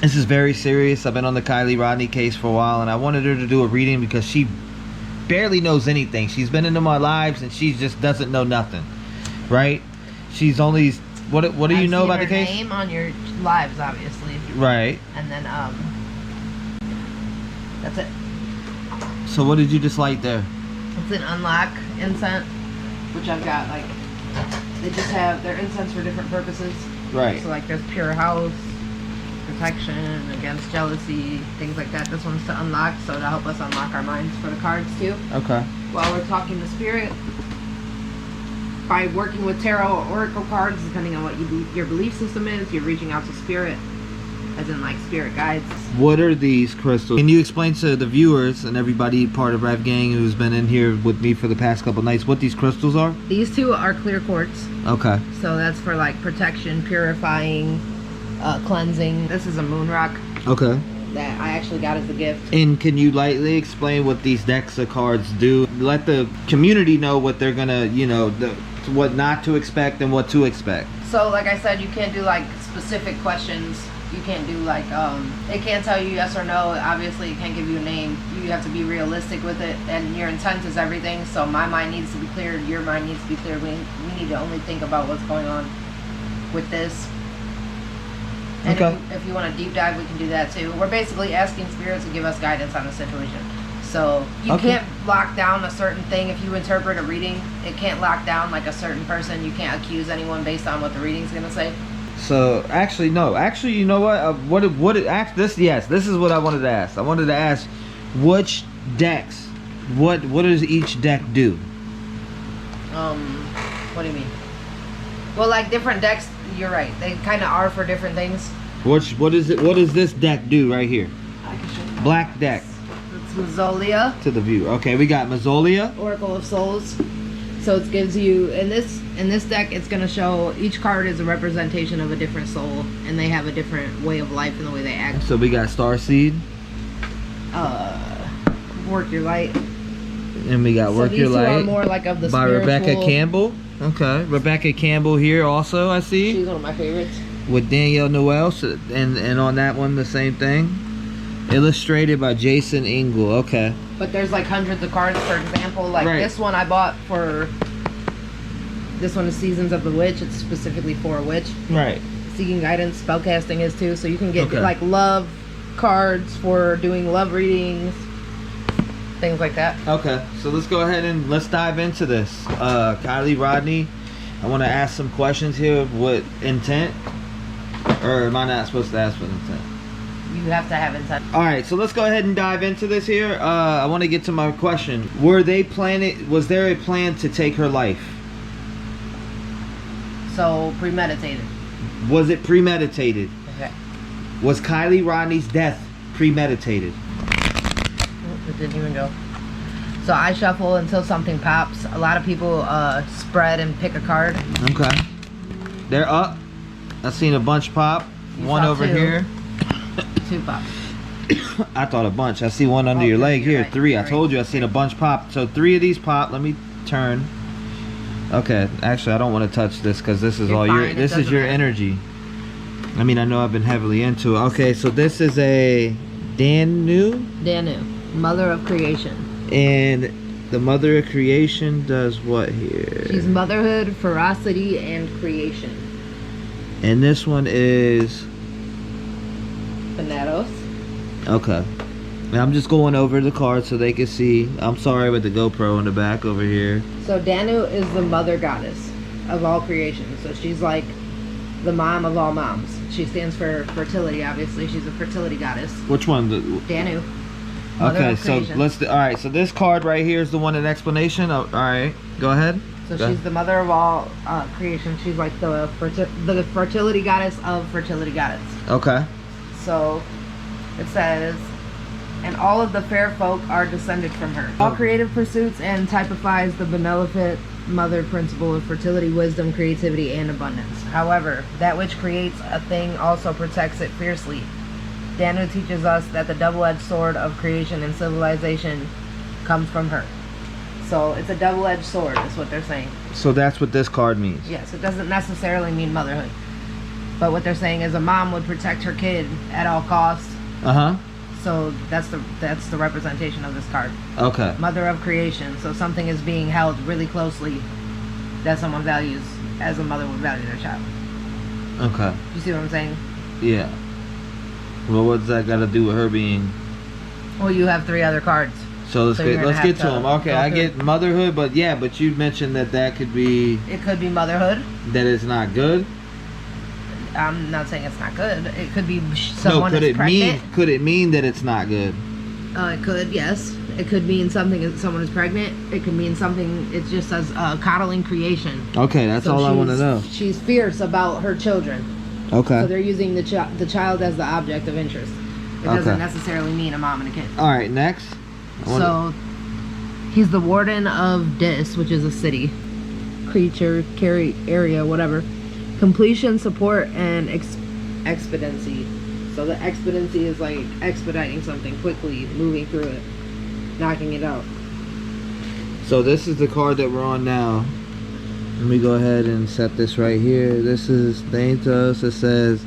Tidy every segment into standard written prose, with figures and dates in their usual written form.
This is very serious. I've been on the Kiely Rodni case for a while, and I wanted her to do a reading because she barely knows anything. She's been into my lives, and she just doesn't know nothing, right? She's only... What do you know about the case? Name on your lives, obviously. Right. And then, that's it. So what did you just light there? It's an unlock incense, which I've got, like, they just have their incense for different purposes. Right. So, like, there's pure house, protection against jealousy, things like that. This one's to unlock, so to help us unlock our minds for the cards, too. Okay. While we're talking to spirit, by working with tarot or oracle cards, depending on what your belief system is, you're reaching out to spirit, as in like spirit guides. What are these crystals? Can you explain to the viewers and everybody part of Rev Gang who's been in here with me for the past couple nights what these crystals are? These two are clear quartz. Okay. So that's for like protection, purifying, cleansing. This is a moon rock. Okay. That I actually got as a gift. And can you lightly explain what these decks of cards do? Let the community know what they're gonna, you know, what not to expect and what to expect. So like I said, you can't do like specific questions. You can't do like, it can't tell you yes or no. Obviously it can't give you a name. You have to be realistic with it, and your intent is everything. So my mind needs to be clear, your mind needs to be clear. We need to only think about what's going on with this. And okay. If you want to deep dive, we can do that too. We're basically asking spirits to give us guidance on the situation. So you can't lock down a certain thing. If you interpret a reading, it can't lock down like a certain person. You can't accuse anyone based on what the reading's gonna say. So actually, no. Actually, you know what? This is what I wanted to ask. I wanted to ask, which decks? What does each deck do? What do you mean? Well, like different decks. You're right. They kind of are for different things. What is it? What does this deck do right here? I can show you. Black deck. It's Mazzolia. To the view. Okay, we got Mazzolia. Oracle of Souls. So it gives you in this deck, it's gonna show each card is a representation of a different soul, and they have a different way of life and the way they act. So we got Starseed. Work Your Light. And we got Work Your Light. Are more like of the by spiritual. Rebecca Campbell. Okay, Rebecca Campbell here also. I see. She's one of my favorites. With Danielle Noel, and on that one the same thing. Illustrated by Jason Engel. Okay. But there's like hundreds of cards. For example, like this one I bought for. This one is Seasons of the Witch. It's specifically for a witch. Right. Seeking guidance, spellcasting is too. So you can get like love cards for doing love readings, things like that. Okay, so let's go ahead and let's dive into this. Kiely Rodni, I want to ask some questions here with intent, or am I not supposed to ask with intent? You have to have intent. All right, so let's go ahead and dive into this here. I want to get to my question. Was there a plan to take her life? So premeditated. Was it premeditated? Okay. Was Kiely Rodni's death premeditated? It didn't even go. So I shuffle until something pops. A lot of people spread and pick a card. Okay. They're up. I've seen a bunch pop. One over here. Two pops. I thought a bunch. I see one under your leg here. Right, three. I told you I seen a bunch pop. So 3 of these pop. Let me turn. Okay. Actually, I don't want to touch this because this is all your. This is your energy. I mean, I know I've been heavily into it. Okay, so this is a Danu. Danu, mother of creation. And the mother of creation does what here? She's motherhood, ferocity, and creation. And this one is Thanatos. Okay. Now I'm just going over the cards so they can see. I'm sorry with the GoPro in the back over here. So Danu is the mother goddess of all creation. So she's like the mom of all moms. She stands for fertility, obviously. She's a fertility goddess. Which one? Danu. Okay, so let's all right, so this card right here is the one in explanation. Oh, all right, go ahead. So she's the mother of all creation. She's like the fertility goddess of fertility goddess. Okay. So it says, and all of the fair folk are descended from her. All creative pursuits, and typifies the benevolent mother principle of fertility, wisdom, creativity, and abundance. However, that which creates a thing also protects it fiercely. Danu teaches us that the double-edged sword of creation and civilization comes from her. So it's a double-edged sword is what they're saying. So that's what this card means. Yes, it doesn't necessarily mean motherhood. But what they're saying is a mom would protect her kid at all costs. So that's the representation of this card. Okay. Mother of creation. So something is being held really closely that someone values as a mother would value their child. Okay. You see what I'm saying? Yeah. Well, what's that got to do with her being? Well, you have 3 other cards. So let's get to them. Okay, I get motherhood, but you mentioned that could be. It could be motherhood. That it's not good. I'm not saying it's not good. It could be someone is pregnant. Could it mean that it's not good? It could, yes. It could mean something. Someone is pregnant. It could mean something. It just says coddling creation. Okay, that's all I want to know. She's fierce about her children. Okay. So they're using the child as the object of interest. It doesn't necessarily mean a mom and a kid. All right, next. So he's the warden of Dis, which is a city, creature, carry, area, whatever. Completion, support, and expediency. So the expediency is like expediting something quickly, moving through it, knocking it out. So this is the card that we're on now. Let me go ahead and set this right here. This is thing to us. It says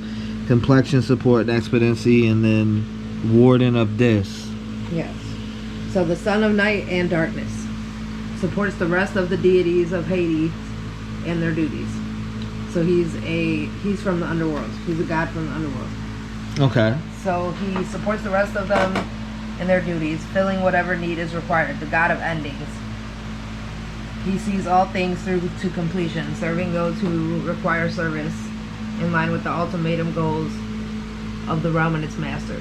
complexion, support, and expediency, and then warden of Dis. Yes. So the son of night and darkness supports the rest of the deities of Hades and their duties. So he's from the underworld. He's a god from the underworld. Okay. So he supports the rest of them in their duties, filling whatever need is required. The god of endings. He sees all things through to completion, serving those who require service in line with the ultimatum goals of the realm and its master.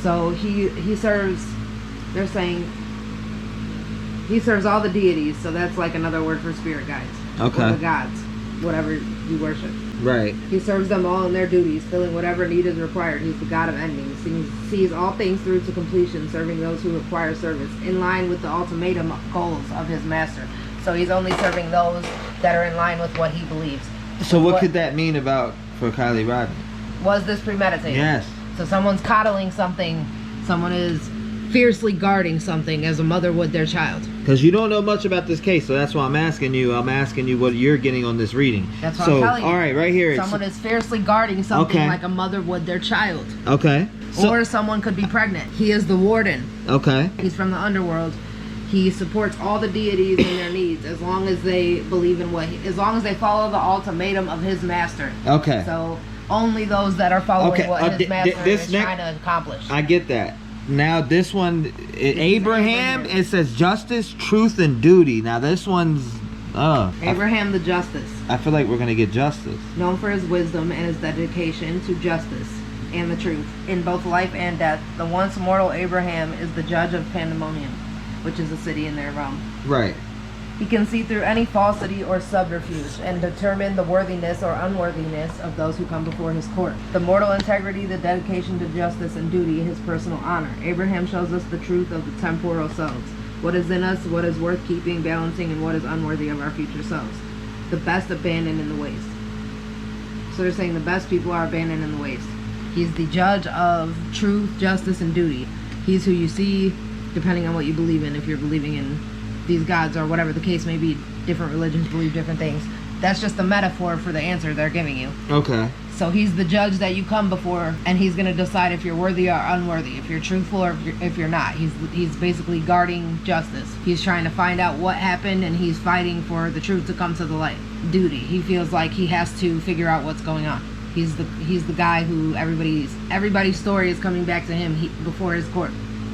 So he serves. They're saying he serves all the deities. So that's like another word for spirit guides. Okay. Or the gods, whatever you worship. Right. He serves them all in their duties, filling whatever need is required. He's the god of endings. He sees all things through to completion, serving those who require service, in line with the ultimatum goals of his master. So he's only serving those that are in line with what he believes. So what could that mean for Kiely Rodni? Was this premeditated? Yes. So someone's coddling something. Someone is fiercely guarding something as a mother would their child. Because you don't know much about this case, so that's why I'm asking you. I'm asking you what you're getting on this reading. That's what I'm telling you. All right, right here. Someone is fiercely guarding something like a mother would their child. Okay. Or someone could be pregnant. He is the warden. Okay. He's from the underworld. He supports all the deities and their needs as long as they believe in as long as they follow the ultimatum of his master. Okay. So only those that are following what his master is trying to accomplish. I get that. Now this one, Abraham, it says justice, truth, and duty. Now this one's, Abraham the Justice. I feel like we're going to get justice. Known for his wisdom and his dedication to justice and the truth. In both life and death, the once mortal Abraham is the judge of Pandemonium, which is a city in their realm. Right. He can see through any falsity or subterfuge and determine the worthiness or unworthiness of those who come before his court. The mortal integrity, the dedication to justice and duty, his personal honor. Abraham shows us the truth of the temporal selves. What is in us, what is worth keeping, balancing, and what is unworthy of our future selves. The best abandoned in the waste. So they're saying the best people are abandoned in the waste. He's the judge of truth, justice, and duty. He's who you see, depending on what you believe in. If you're believing in these gods or whatever the case may be, different religions believe different things. That's just a metaphor for the answer they're giving you. Okay. So he's the judge that you come before, and he's going to decide if you're worthy or unworthy, if you're truthful or if you're not. He's basically guarding justice. He's trying to find out what happened, and he's fighting for the truth to come to the light. Duty. He feels like he has to figure out what's going on. He's the guy who everybody's story is coming back to him before his court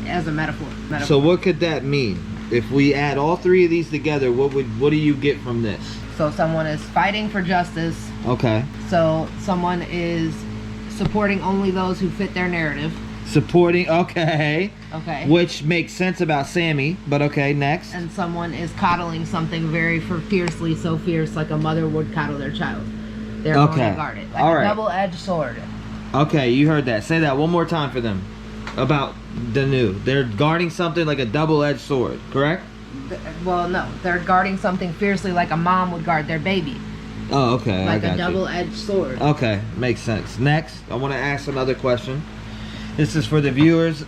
as a metaphor. So what could that mean? If we add all three of these together, what do you get from this? So someone is fighting for justice. Okay. So someone is supporting only those who fit their narrative. Supporting, okay. Okay. Which makes sense about Sammy, but okay, next. And someone is coddling something very fiercely, so fierce like a mother would coddle their child. They're going to guard it. Like a double-edged sword. Okay, you heard that. Say that one more time for them. About the new. They're guarding something like a double-edged sword, correct? Well, no. They're guarding something fiercely like a mom would guard their baby. Oh, okay. Like a double-edged sword. Okay, makes sense. Next, I want to ask another question. This is for the viewers.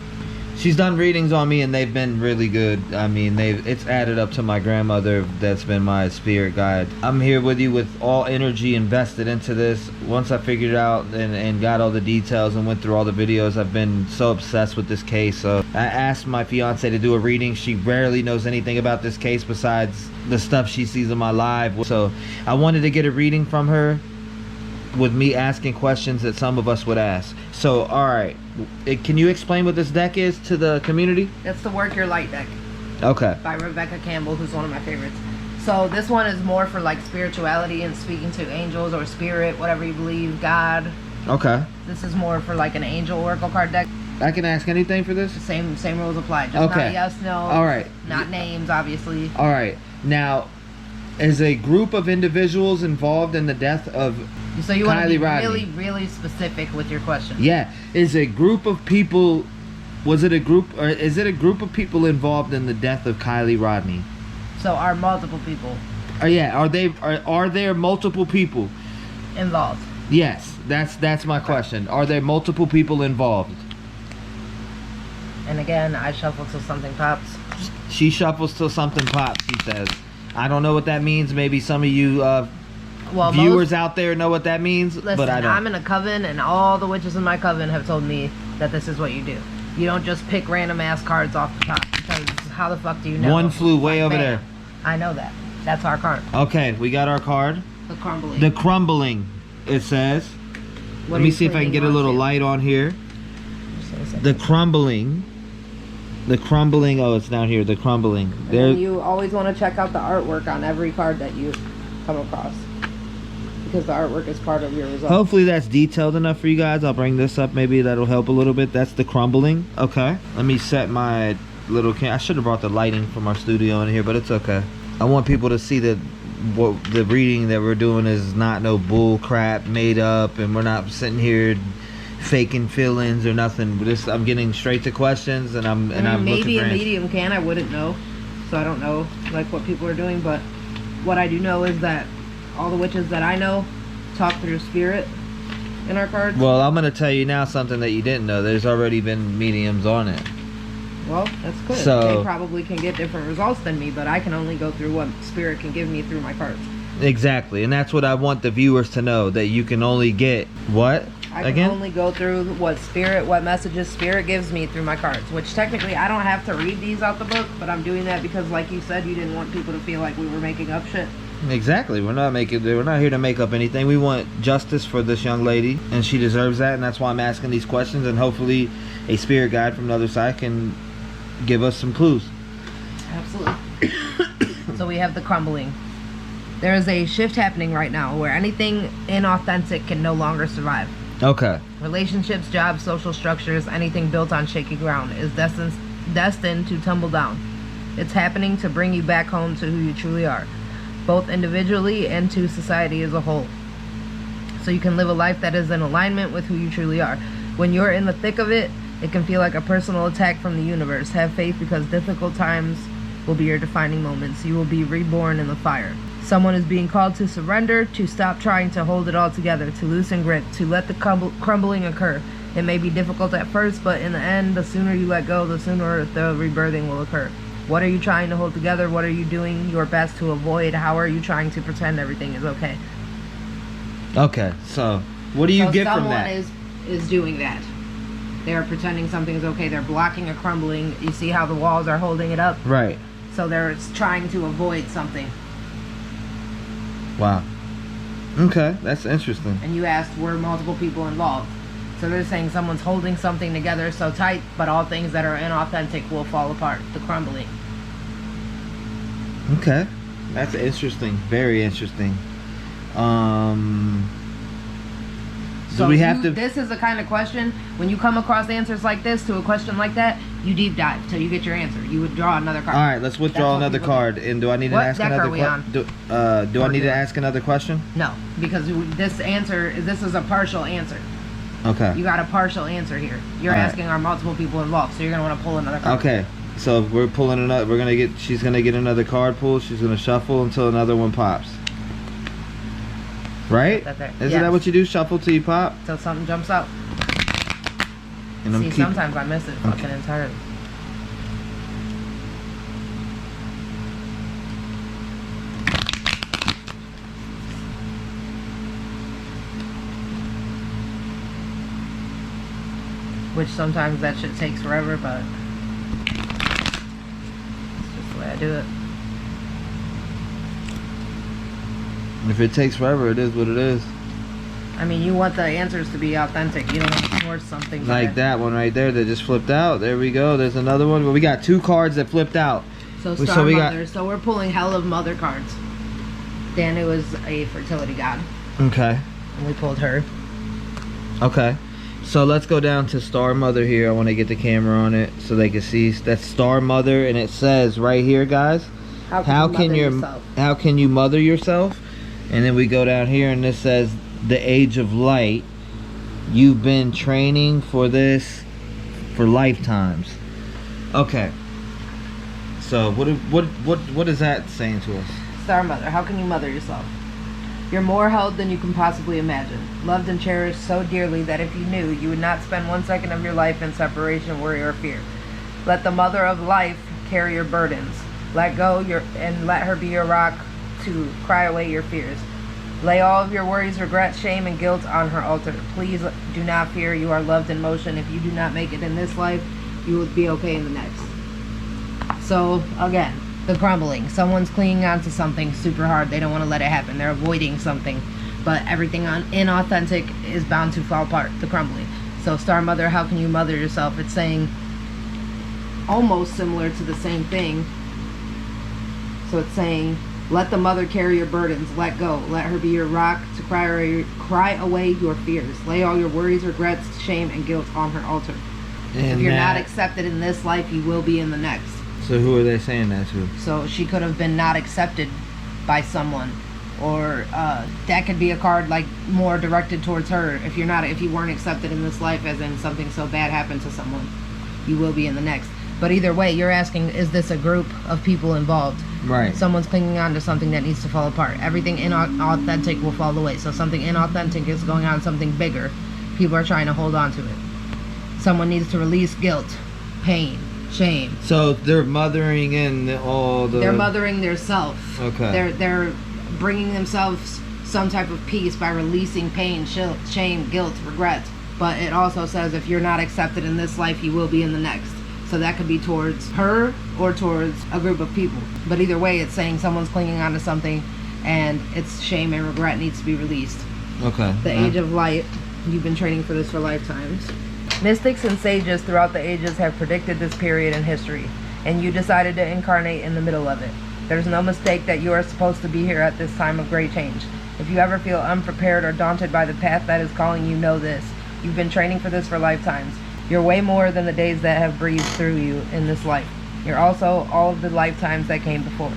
She's done readings on me and they've been really good. I mean, it's added up to my grandmother that's been my spirit guide. I'm here with you with all energy invested into this. Once I figured it out and got all the details and went through all the videos, I've been so obsessed with this case. So I asked my fiance to do a reading. She rarely knows anything about this case besides the stuff she sees in my live. So I wanted to get a reading from her with me asking questions that some of us would ask. So, all right. Can you explain what this deck is to the community? That's the Work Your Light deck. Okay. By Rebecca Campbell, who's one of my favorites. So this one is more for like spirituality and speaking to angels or spirit, whatever you believe, God. Okay. This is more for like an angel oracle card deck. I can ask anything for this? Same rules apply. Just Okay. not yes, no. All right. Not names, obviously. All right. Now, is a group of individuals involved in the death of So you want to be Kiely Rodni? really, really specific with your question. Yeah. Is a group of people, was it a group, or is it a group of people involved in the death of Kiely Rodni? So are multiple people Yeah. Are there multiple people? involved? Yes. That's my question. Are there multiple people involved? And again, I shuffle till something pops. She shuffles till something pops, she says. I don't know what that means. Maybe some of you Well, viewers out there know what that means, listen, but I don't. I'm in a coven, and all the witches in my coven have told me that this is what you do. You don't just pick random ass cards off the top, because how the fuck do you know? One flew way over bam. there. I know that. That's our card. Okay, we got our card. The crumbling. The crumbling, it says. What Let are me you see if I can clinging get a little onto? light on here. Just a second. The crumbling. The crumbling. Oh, it's down here. The crumbling. And There. you always want to check out the artwork on every card that you come across, because the artwork is part of your result. Hopefully that's detailed enough for you guys. I'll bring this up. Maybe that'll help a little bit. That's the crumbling. Okay. Let me set my little I should have brought the lighting from our studio in here, but it's okay. I want people to see that what the reading that we're doing is not no bull crap made up, and we're not sitting here faking feelings or nothing. I'm getting straight to questions, and I'm maybe looking a for medium can. I wouldn't know, so I don't know like what people are doing. But what I do know is that all the witches that I know talk through spirit in our cards. Well, I'm gonna tell you now something that you didn't know. There's already been mediums on it. Well, that's good. So- They probably can get different results than me, but I can only go through what spirit can give me through my cards. Exactly, and that's what I want the viewers to know, that you can only get what I can again? only go through what messages spirit gives me through my cards, which technically I don't have to read these out the book, but I'm doing that because, like you said, you didn't want people to feel like we were making up shit. Exactly. We're not here to make up anything. We want justice for this young lady, and she deserves that, and that's why I'm asking these questions, and hopefully a spirit guide from the other side can give us some clues. Absolutely. So we have the crumbling. There is a shift happening right now where anything inauthentic can no longer survive. Okay. Relationships, jobs, social structures, anything built on shaky ground is destined to tumble down. It's happening to bring you back home to who you truly are, both individually and to society as a whole. So you can live a life that is in alignment with who you truly are. When you're in the thick of it, it can feel like a personal attack from the universe. Have faith, because difficult times will be your defining moments. You will be reborn in the fire. Someone is being called to surrender, to stop trying to hold it all together, to loosen grip, to let the crumbling occur. It may be difficult at first, but in the end, the sooner you let go, the sooner the rebirthing will occur. What are you trying to hold together? What are you doing your best to avoid? How are you trying to pretend everything is okay? Okay, so what do you get from that? Someone is doing that. They're pretending something's okay. They're blocking a crumbling. You see how the walls are holding it up? Right. So they're trying to avoid something. Wow. Okay, that's interesting. And you asked, were multiple people involved? So they're saying someone's holding something together so tight, but all things that are inauthentic will fall apart. The crumbling. Okay, that's interesting. Very interesting. Do we have to? This is the kind of question, when you come across answers like this to a question like that, you deep dive till you get your answer. You would draw another card. All right, let's withdraw another card. And do I need to ask another question? Do I need to ask another question? No, because this is a partial answer. Okay. You got a partial answer here. You're asking are multiple people involved, so you're gonna want to pull another card. Okay. So we're pulling another. She's gonna get another card pull. She's gonna shuffle until another one pops. Right? Isn't that what you do? Shuffle till you pop? Till something jumps out. And See, sometimes I miss it fucking entirely. which sometimes that shit takes forever, but it's just the way I do it. If it takes forever, it is what it is. I mean, you want the answers to be authentic. You don't want to force something. Like that one right there that just flipped out. There we go. There's another one. But we got 2 cards that flipped out. So Star Mother. So we're pulling hell of mother cards. Danu is a fertility god. Okay. And we pulled her. Okay. So let's go down to Star Mother here. I want to get the camera on it so they can see. That's Star Mother, and it says right here, guys. How can you mother yourself? And then we go down here, and this says the age of light. You've been training for this for lifetimes. Okay. So what is that saying to us? Star Mother, how can you mother yourself? You're more held than you can possibly imagine. Loved and cherished so dearly that if you knew, you would not spend 1 second of your life in separation, worry, or fear. Let the mother of life carry your burdens. Let go and let her be your rock to cry away your fears. Lay all of your worries, regrets, shame, and guilt on her altar. Please do not fear. You are loved in motion. If you do not make it in this life, you will be okay in the next. So, again, the crumbling. Someone's clinging on to something super hard. They don't want to let it happen. They're avoiding something. But everything inauthentic is bound to fall apart. The crumbling. So, Star Mother, how can you mother yourself? It's saying almost similar to the same thing. So, it's saying, let the mother carry your burdens. Let go. Let her be your rock to cry away your fears. Lay all your worries, regrets, shame, and guilt on her altar. And if you're not accepted in this life, you will be in the next. So who are they saying that to? So she could have been not accepted by someone, or that could be a card like more directed towards her. If you weren't accepted in this life, as in something so bad happened to someone, you will be in the next. But either way, you're asking, is this a group of people involved? Right. Someone's clinging on to something that needs to fall apart. Everything inauthentic will fall away. So something inauthentic is going on, something bigger. People are trying to hold on to it. Someone needs to release guilt, pain, shame. So they're mothering in all the... They're mothering their self. Okay. They're bringing themselves some type of peace by releasing pain, shame, guilt, regret. But it also says if you're not accepted in this life, you will be in the next. So that could be towards her or towards a group of people. But either way, it's saying someone's clinging on to something and its shame and regret needs to be released. Okay. The age of light. You've been training for this for lifetimes. Mystics and sages throughout the ages have predicted this period in history, and you decided to incarnate in the middle of it. There's no mistake that you are supposed to be here at this time of great change. If you ever feel unprepared or daunted by the path that is calling you, know this. You've been training for this for lifetimes. You're way more than the days that have breathed through you in this life. You're also all of the lifetimes that came before.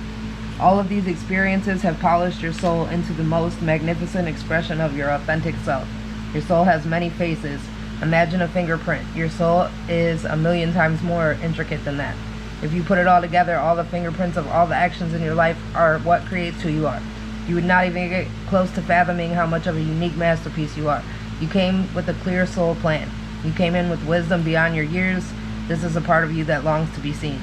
All of these experiences have polished your soul into the most magnificent expression of your authentic self. Your soul has many faces. Imagine a fingerprint. Your soul is 1,000,000 times more intricate than that. If you put it all together, all the fingerprints of all the actions in your life are what creates who you are. You would not even get close to fathoming how much of a unique masterpiece you are. You came with a clear soul plan. You came in with wisdom beyond your years. This is a part of you that longs to be seen.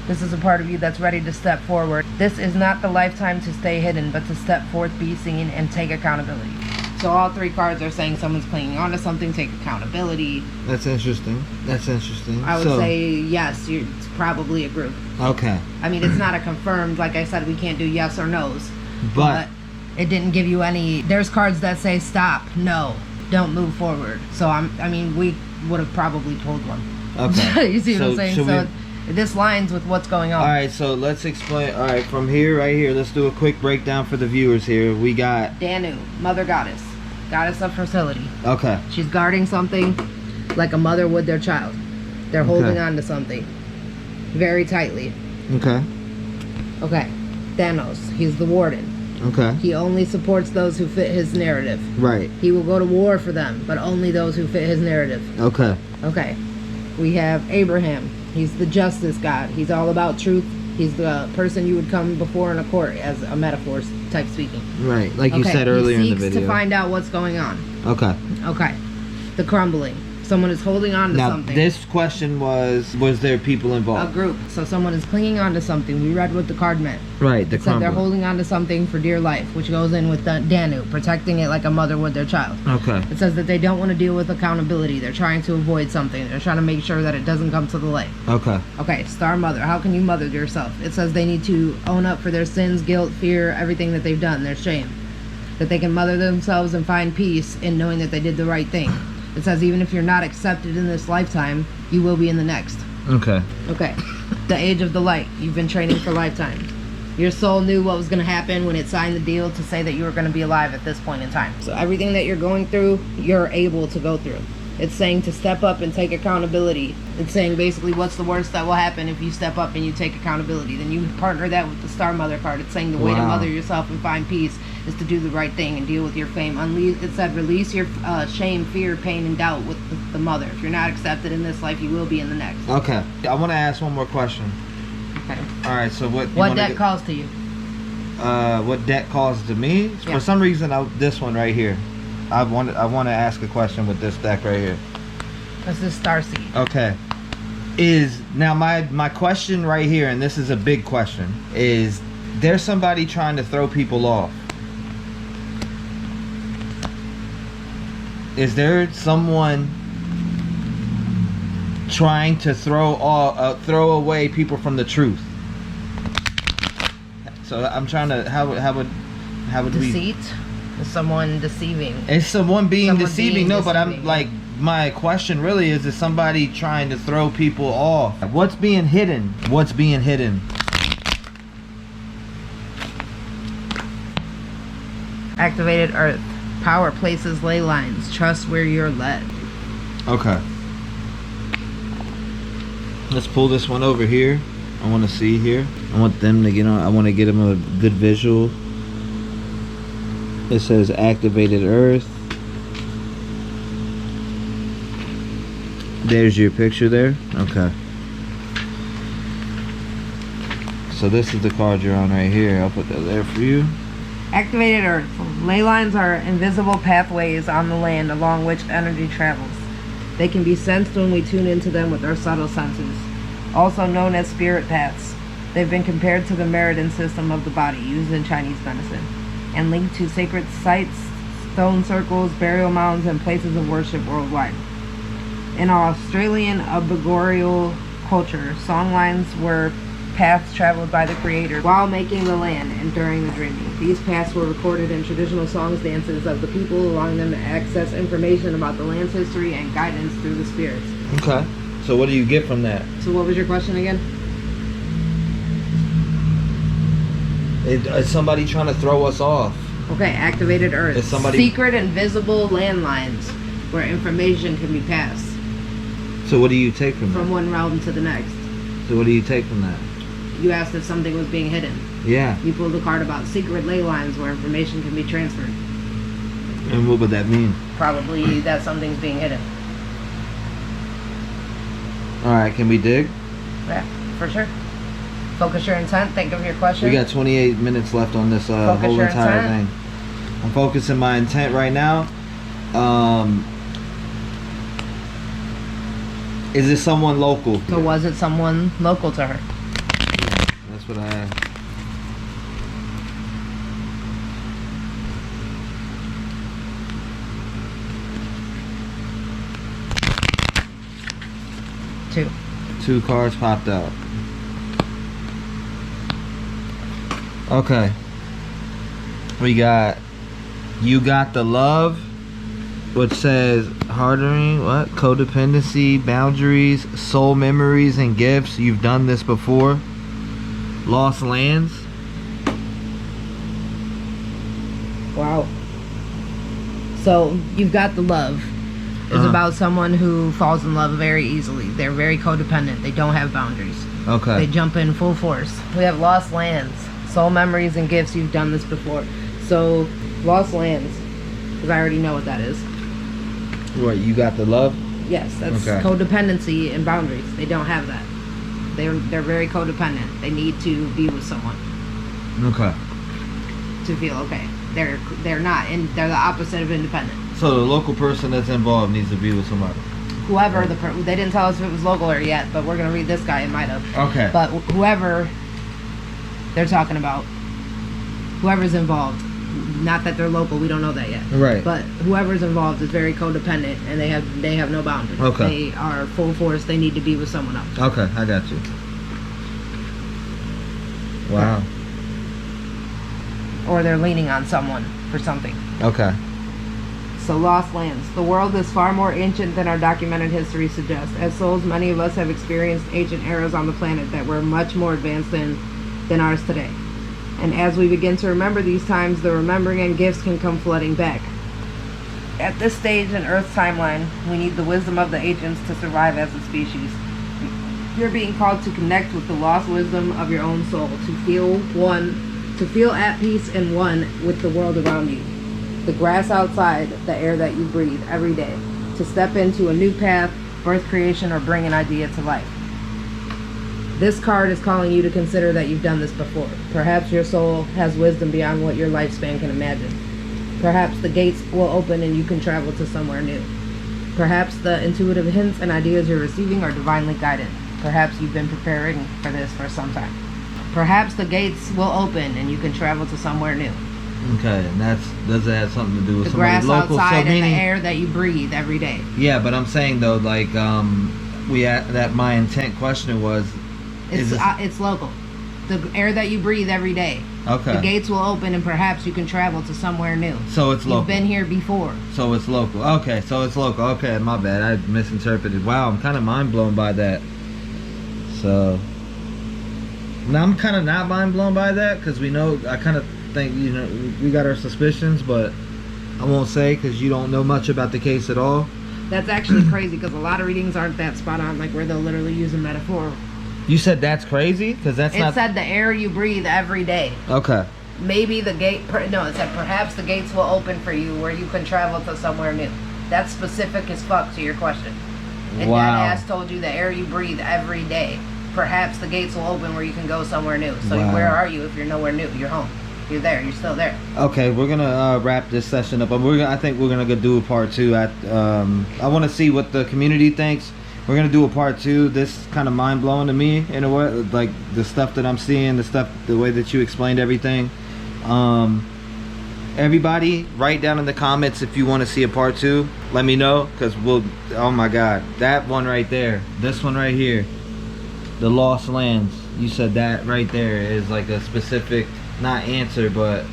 This is a part of you that's ready to step forward. This is not the lifetime to stay hidden, but to step forth, be seen, and take accountability. So all 3 cards are saying someone's clinging onto something, take accountability. That's interesting. That's interesting. I would say yes, it's probably a group. Okay. I mean, it's not a confirmed, like I said, we can't do yes or no's. But it didn't give you any. There's cards that say stop, no, don't move forward. So we would have probably pulled one. Okay. You see what I'm saying? So this lines with what's going on. All right, so let's explain. All right, from here, right here, let's do a quick breakdown for the viewers here. We got Danu, mother goddess of fertility. Okay. She's guarding something like a mother would their child. They're holding on to something very tightly. Okay. Okay. Thanos, he's the warden. Okay. He only supports those who fit his narrative. Right. He will go to war for them, but only those who fit his narrative. Okay. Okay. We have Abraham. He's the justice god. He's all about truth. He's the person you would come before in a court, as a metaphor type speaking. Right, like you said earlier in the video. He seeks to find out what's going on. Okay. Okay. The crumbling. Someone is holding on to something. This question was there people involved? A group. So someone is clinging on to something. We read what the card meant. Right, the So they're holding on to something for dear life, which goes in with the Danu, protecting it like a mother would their child. Okay. It says that they don't want to deal with accountability. They're trying to avoid something. They're trying to make sure that it doesn't come to the light. Okay. Okay, star mother. How can you mother yourself? It says they need to own up for their sins, guilt, fear, everything that they've done, their shame. That they can mother themselves and find peace in knowing that they did the right thing. It says even if you're not accepted in this lifetime, you will be in the next. Okay. Okay. The age of the light. You've been training for lifetimes. Your soul knew what was going to happen when it signed the deal to say that you were going to be alive at this point in time. So everything that you're going through, you're able to go through. It's saying to step up and take accountability. It's saying basically what's the worst that will happen if you step up and you take accountability. Then you partner that with the Star Mother card. It's saying the way to mother yourself and find peace is to do the right thing and deal with your fame. It said release your shame, fear, pain, and doubt with the mother. If you're not accepted in this life, you will be in the next. Okay. I want to ask one more question. Okay. All right. So what debt calls to you? What debt calls to me? Yeah. For some reason, this one right here. I want to ask a question with this deck right here. This is Starseed. Okay. Now my question right here, and this is a big question, is there's somebody trying to throw people off. Is there someone trying to throw away people from the truth? So I'm trying to how would Deceit? Is someone deceiving? It's someone being deceiving. No, but I'm like, my question really is somebody trying to throw people off? What's being hidden? What's being hidden? Activated Earth. Power, places, ley lines. Trust where you're led. Okay. Let's pull this one over here. I want to see here. I want them to get on. I want to get them a good visual. It says activated Earth. There's your picture there. Okay. So this is the card you're on right here. I'll put that there for you. Activated Earth. Ley lines are invisible pathways on the land along which energy travels. They can be sensed when we tune into them with our subtle senses, also known as spirit paths. They've been compared to the meridian system of the body used in Chinese medicine, and linked to sacred sites, stone circles, burial mounds, and places of worship worldwide. In Australian Aboriginal culture, songlines were paths traveled by the Creator while making the land and during the dreaming. These paths were recorded in traditional songs, dances of the people, allowing them to access information about the land's history and guidance through the spirits. Okay. So what do you get from that? So what was your question again? Is somebody trying to throw us off? Okay, activated Earth. Is somebody... Secret invisible landlines where information can be passed. So what do you take from that? From one realm to the next. So what do you take from that? You asked if something was being hidden. Yeah. You pulled a card about secret ley lines where information can be transferred. And what would that mean? Probably that something's being hidden. Alright, can we dig? Yeah, for sure. Focus your intent. Think of your question. We got 28 minutes left on this whole entire thing. I'm focusing my intent right now. Is it someone local? So was it someone local to her? Yeah, that's what I asked. Two cards popped out. Okay. We got You Got the Love, which says hardening, what? Codependency, boundaries, soul memories and gifts. You've done this before. Lost lands. Wow. So You've Got the Love is about someone who falls in love very easily. They're very codependent. They don't have boundaries. Okay. They jump in full force. We have lost lands, soul memories and gifts. You've done this before. So lost lands, because I already know what that is. What, you got the love? Yes, that's codependency and boundaries. They don't have that. They're very codependent. They need to be with someone. Okay. To feel okay. They're not, and they're the opposite of independent. So the local person that's involved needs to be with somebody. whoever they didn't tell us if it was local or yet, but we're gonna read this guy. It might have. Okay. But whoever they're talking about, whoever's involved, not that they're local, we don't know that yet. Right. But whoever's involved is very codependent, and they have no boundaries. Okay. They are full force. They need to be with someone else. Okay, I got you. Wow. Or they're leaning on someone for something. Okay. So lost lands. The world is far more ancient than our documented history suggests. As souls, many of us have experienced ancient eras on the planet that were much more advanced than ours today. And as we begin to remember these times, the remembering and gifts can come flooding back. At this stage in Earth's timeline, we need the wisdom of the ancients to survive as a species. You're being called to connect with the lost wisdom of your own soul, to feel at peace and one with the world around you. The grass outside, the air that you breathe every day. To step into a new path, birth creation, or bring an idea to life. This card is calling you to consider that you've done this before. Perhaps your soul has wisdom beyond what your lifespan can imagine. Perhaps the gates will open and you can travel to somewhere new. Perhaps the intuitive hints and ideas you're receiving are divinely guided. Perhaps you've been preparing for this for some time. Perhaps the gates will open and you can travel to somewhere new. Okay, and does it have something to do with the somebody grass local? outside So and the air that you breathe every day. Yeah, but I'm saying though, like that my intent question was, it's local. The air that you breathe every day. Okay. The gates will open and perhaps you can travel to somewhere new. So it's local. You've been here before. So it's local. Okay, so it's local. Okay, my bad. I misinterpreted. Wow, I'm kind of mind blown by that. So now I'm kind of not mind blown by that because we know. I kind of think we got our suspicions, but I won't say because you don't know much about the case at all. That's actually crazy because a lot of readings aren't that spot on, like where they'll literally use a metaphor. You said that's crazy? Because that's not... It said the air you breathe every day. Okay. Maybe the gate... No, it said perhaps the gates will open for you where you can travel to somewhere new. That's specific as fuck to your question. And wow. that ass told you the air you breathe every day. Perhaps the gates will open where you can go somewhere new. So wow. Where are you if you're nowhere new? You're home. You're there. You're still there. Okay, we're gonna wrap this session up. But I think we're gonna go do a part 2. I want to see what the community thinks. We're gonna do a part 2. This kind of mind blowing to me in a way, like the stuff that I'm seeing, the way that you explained everything. Everybody, write down in the comments if you want to see a part 2. Let me know, cause we'll. Oh my God, that one right there, this one right here, the lost lands. You said that right there is like a specific, not answer, but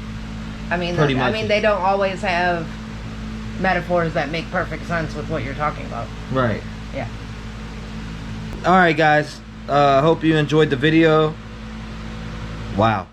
I mean, pretty much. I mean, they don't always have metaphors that make perfect sense with what you're talking about. Right. Yeah. Alright guys, hope you enjoyed the video. Wow.